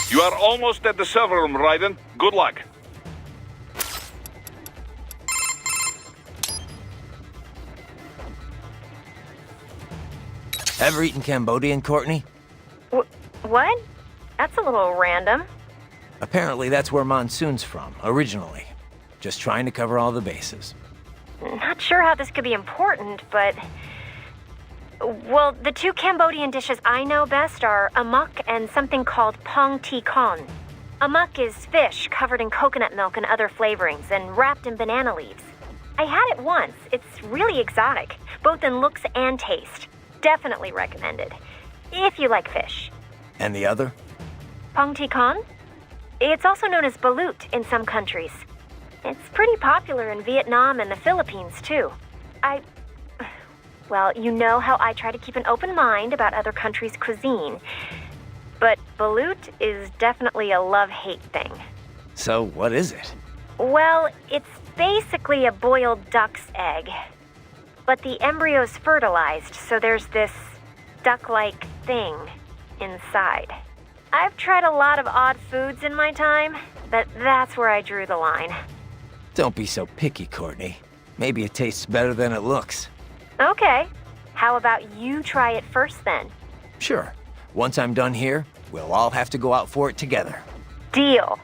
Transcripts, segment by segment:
You are almost at the server room, Raiden. Good luck. Ever eaten Cambodian, Courtney? What? That's a little random. Apparently that's where Monsoon's from, originally. Just trying to cover all the bases. Not sure how this could be important, but... Well, the two Cambodian dishes I know best are amok and something called pong ti con. Amok is fish covered in coconut milk and other flavorings and wrapped in banana leaves. I had it once. It's really exotic, both in looks and taste. Definitely recommended, if you like fish. And the other? Pong ti con? It's also known as balut in some countries. It's pretty popular in Vietnam and the Philippines, too. Well, you know how I try to keep an open mind about other countries' cuisine. But balut is definitely a love-hate thing. So, what is it? Well, it's basically a boiled duck's egg. But the embryo's fertilized, so there's this duck-like thing inside. I've tried a lot of odd foods in my time, but that's where I drew the line. Don't be so picky, Courtney. Maybe it tastes better than it looks. Okay. How about you try it first, then? Sure. Once I'm done here, we'll all have to go out for it together. Deal.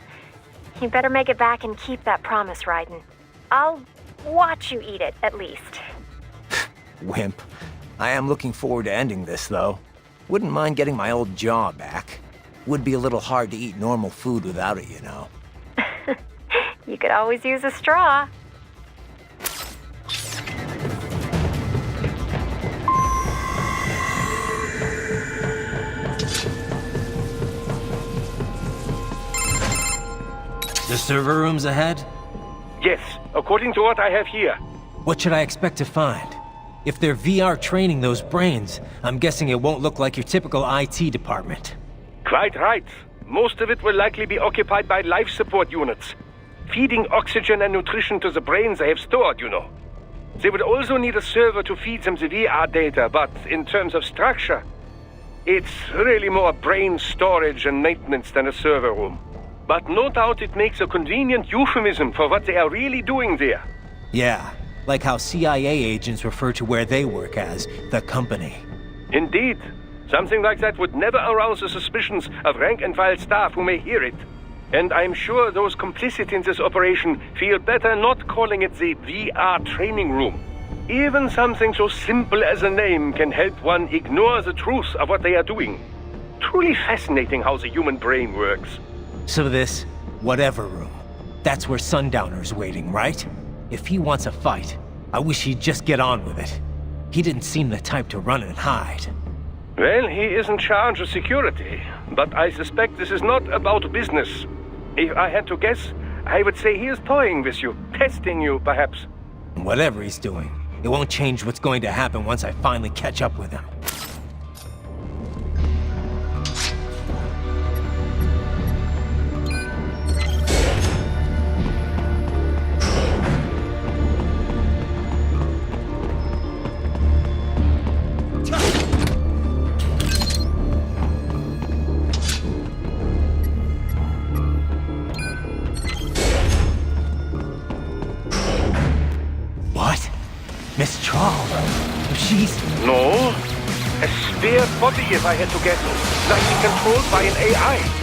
You better make it back and keep that promise, Raiden. I'll watch you eat it, at least. Wimp. I am looking forward to ending this, though. Wouldn't mind getting my old jaw back. Would be a little hard to eat normal food without it, you know. You could always use a straw. The server room's ahead? Yes, according to what I have here. What should I expect to find? If they're VR training those brains, I'm guessing it won't look like your typical IT department. Quite right. Most of it will likely be occupied by life support units, feeding oxygen and nutrition to the brains they have stored, you know. They would also need a server to feed them the VR data, but in terms of structure, it's really more brain storage and maintenance than a server room. But no doubt it makes a convenient euphemism for what they are really doing there. Yeah, like how CIA agents refer to where they work as the company. Indeed. Something like that would never arouse the suspicions of rank-and-file staff who may hear it. And I'm sure those complicit in this operation feel better not calling it the VR training room. Even something so simple as a name can help one ignore the truth of what they are doing. Truly fascinating how the human brain works. So this, whatever room, that's where Sundowner's waiting, right? If he wants a fight, I wish he'd just get on with it. He didn't seem the type to run and hide. Well, he is in charge of security, but I suspect this is not about business. If I had to guess, I would say he is toying with you, testing you, perhaps. Whatever he's doing, it won't change what's going to happen once I finally catch up with him. Miss Trawl. She's... No. A spare body, if I had to guess. Likely controlled by an AI.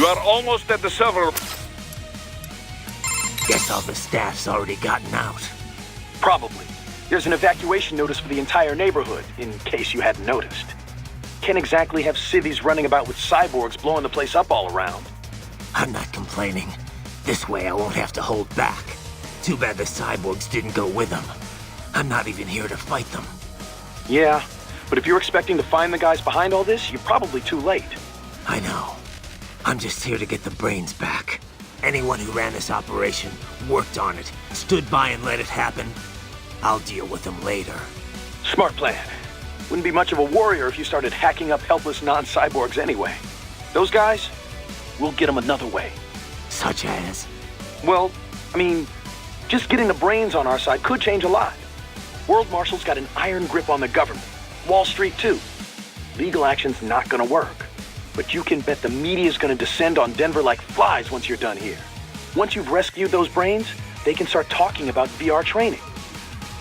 You are almost at the server room. Guess all the staff's already gotten out. Probably. There's an evacuation notice for the entire neighborhood, in case you hadn't noticed. Can't exactly have civvies running about with cyborgs blowing the place up all around. I'm not complaining. This way I won't have to hold back. Too bad the cyborgs didn't go with them. I'm not even here to fight them. Yeah, but if you're expecting to find the guys behind all this, you're probably too late. I know. I'm just here to get the brains back. Anyone who ran this operation, worked on it, stood by and let it happen, I'll deal with them later. Smart plan. Wouldn't be much of a warrior if you started hacking up helpless non-cyborgs anyway. Those guys, we'll get them another way. Such as? Well, I mean, just getting the brains on our side could change a lot. World Marshal's got an iron grip on the government. Wall Street, too. Legal action's not gonna work. But you can bet the media's gonna descend on Denver like flies once you're done here. Once you've rescued those brains, they can start talking about VR training.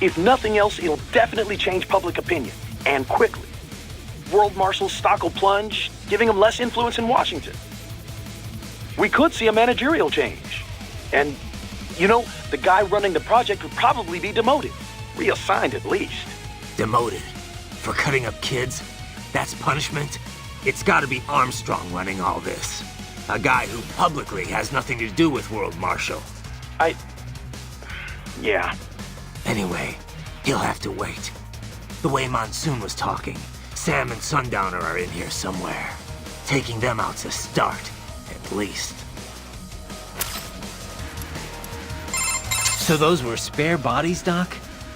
If nothing else, it'll definitely change public opinion, and quickly. World Marshal's stock will plunge, giving them less influence in Washington. We could see a managerial change. And, you know, the guy running the project would probably be demoted. Reassigned at least. Demoted? For cutting up kids? That's punishment? It's gotta be Armstrong running all this. A guy who publicly has nothing to do with World Marshal. Yeah. Anyway, he'll have to wait. The way Monsoon was talking, Sam and Sundowner are in here somewhere. Taking them out's a start, at least. So those were spare bodies, Doc?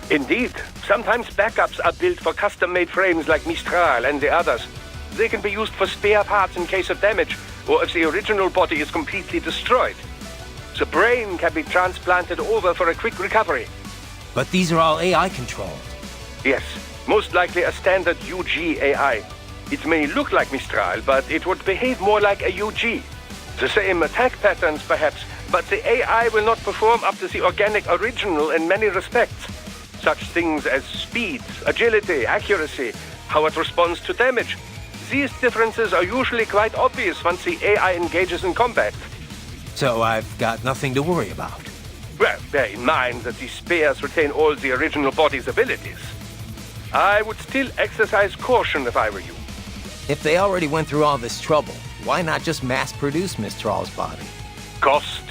Indeed. Sometimes backups are built for custom-made frames like Mistral and the others. They can be used for spare parts in case of damage, or if the original body is completely destroyed. The brain can be transplanted over for a quick recovery. But these are all AI controlled. Yes, most likely a standard UG AI. It may look like Mistral, but it would behave more like a UG. The same attack patterns, perhaps, but the AI will not perform up to the organic original in many respects. Such things as speed, agility, accuracy, how it responds to damage. These differences are usually quite obvious once the AI engages in combat. So I've got nothing to worry about. Well, bear in mind that the spares retain all the original body's abilities. I would still exercise caution if I were you. If they already went through all this trouble, why not just mass-produce Mistral's body? Cost?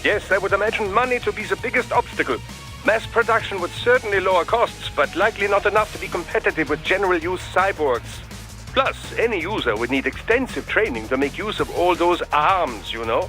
Yes, I would imagine money to be the biggest obstacle. Mass production would certainly lower costs, but likely not enough to be competitive with general-use cyborgs. Plus, any user would need extensive training to make use of all those arms, you know?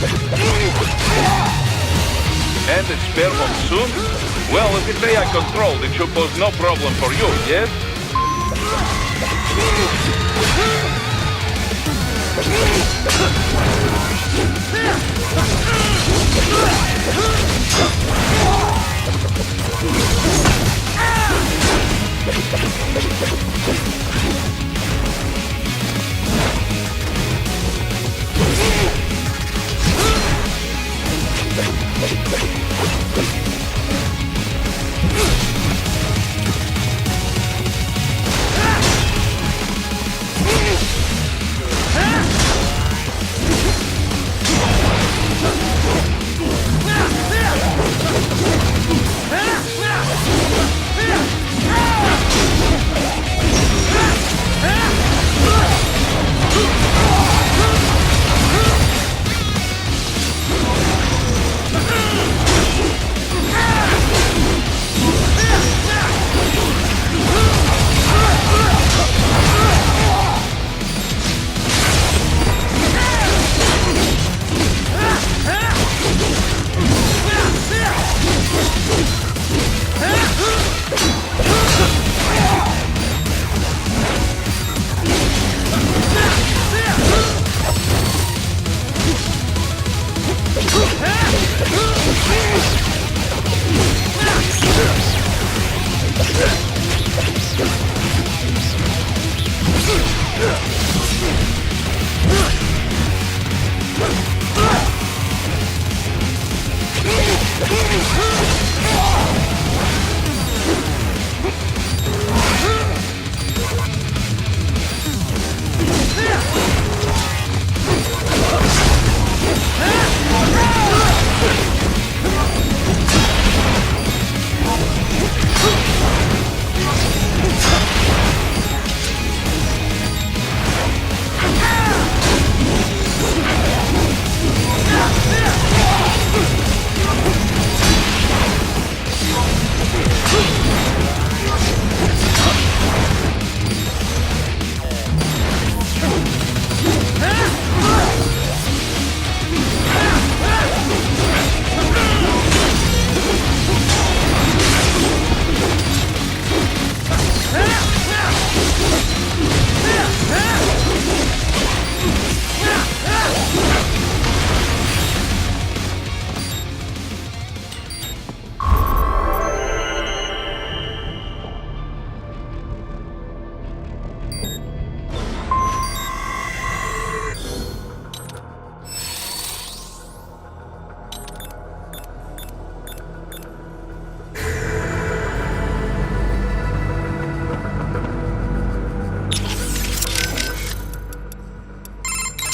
And a spare one soon? Well, if it's AI controlled, it should pose no problem for you, yes?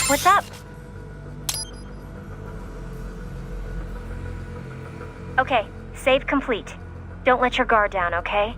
What's up? Okay, save complete. Don't let your guard down, okay?